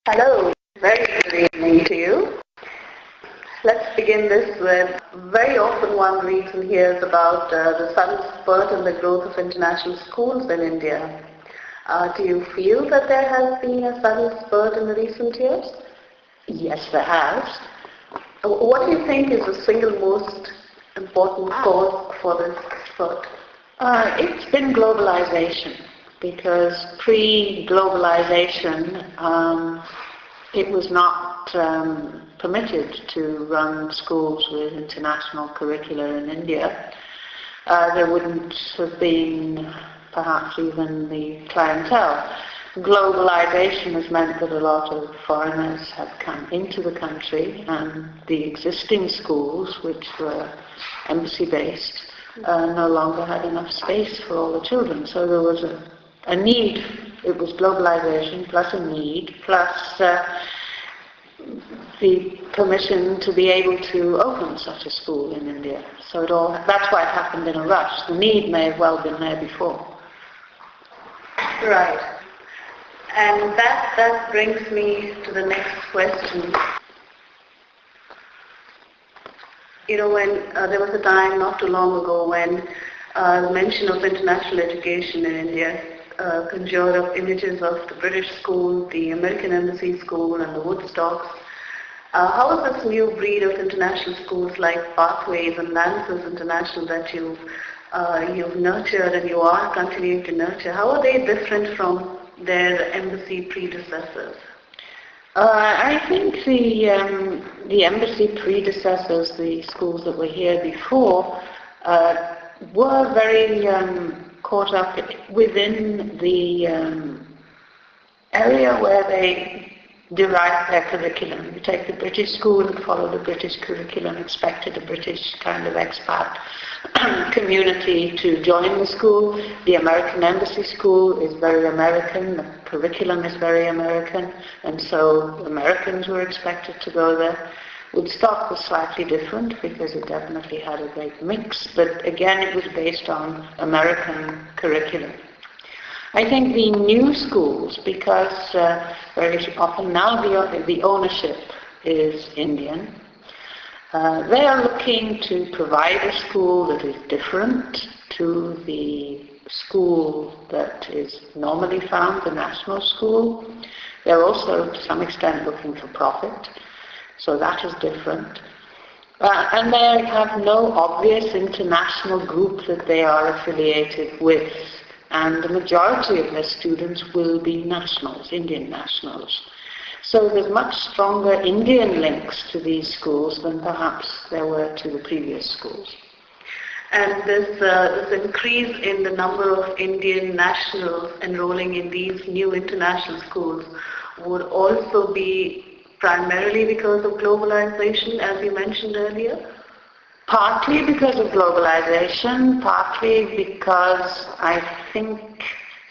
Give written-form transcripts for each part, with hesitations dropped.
Hello, very good evening to you. Let's begin this with, very often one reads and hears about the sudden spurt in the growth of international schools in India. Do you feel that there has been a sudden spurt in the recent years? Yes, there has. What do you think is the single most important cause for this spurt? It's been globalization, because pre-globalization it was not permitted to run schools with international curricula in India. There wouldn't have been perhaps even the clientele. Globalization has meant that a lot of foreigners have come into the country, and the existing schools, which were embassy-based, no longer had enough space for all the children. So there was a need. It was globalization plus a need, plus the permission to be able to open such a school in India. So that's why it happened in a rush. The need may have well been there before. Right. And that brings me to the next question. You know, when there was a time not too long ago when the mention of international education in India conjured up images of the British school, the American embassy school, and the Woodstocks. How is this new breed of international schools like Pathways and Lancers International that you've nurtured and you are continuing to nurture, how are they different from their embassy predecessors? I think the embassy predecessors, the schools that were here before, were very caught up within the area where they derived their curriculum. You take the British school and follow the British curriculum, expected a British kind of expat community to join the school. The American embassy school is very American, the curriculum is very American, and so Americans were expected to go there. Woodstock was slightly different because it definitely had a great mix, but again it was based on American curriculum. I think the new schools, because very often now the ownership is Indian, they are looking to provide a school that is different to the school that is normally found, the national school. They're also to some extent looking for profit, so that is different. And they have no obvious international group that they are affiliated with. And the majority of their students will be nationals, Indian nationals. So there's much stronger Indian links to these schools than perhaps there were to the previous schools. And this increase in the number of Indian nationals enrolling in these new international schools would also be primarily because of globalization, as you mentioned earlier? Partly because of globalization, partly because I think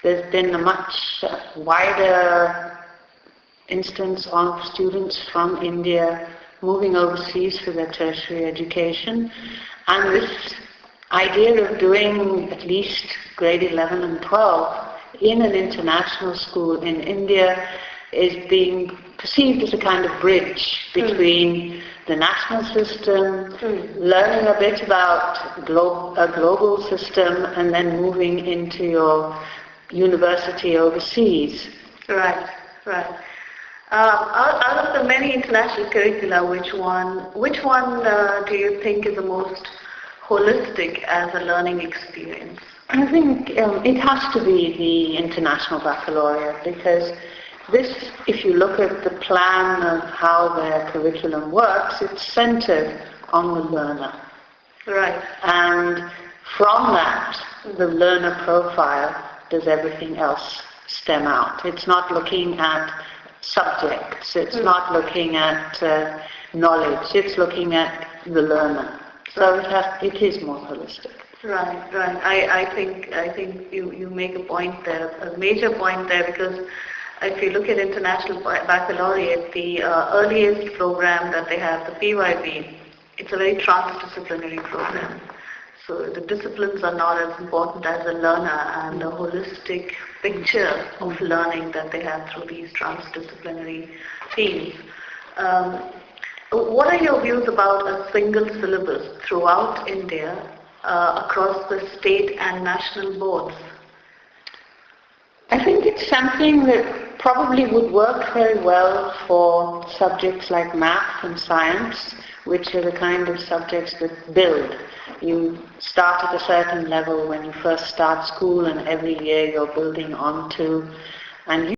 there's been a much wider instance of students from India moving overseas for their tertiary education. And this idea of doing at least grade 11 and 12 in an international school in India is being perceived as a kind of bridge between the national system, learning a bit about a global system, and then moving into your university overseas. Right, right. Out of the many international curricula, which one do you think is the most holistic as a learning experience? I think it has to be the International Baccalaureate, because this, if you look at the plan of how their curriculum works, it's centered on the learner. Right. And from that, the learner profile does everything else stem out. It's not looking at subjects, it's not looking at knowledge, it's looking at the learner. So it is more holistic. Right, right. I think you make a point there, a major point there, because if you look at International Baccalaureate, the earliest program that they have, the PYB, it's a very transdisciplinary program. So the disciplines are not as important as the learner, and the holistic picture of learning that they have through these transdisciplinary themes. What are your views about a single syllabus throughout India across the state and national boards? I think it's something that probably would work very well for subjects like math and science, which are the kind of subjects that build. You start at a certain level when you first start school, and every year you're building onto, and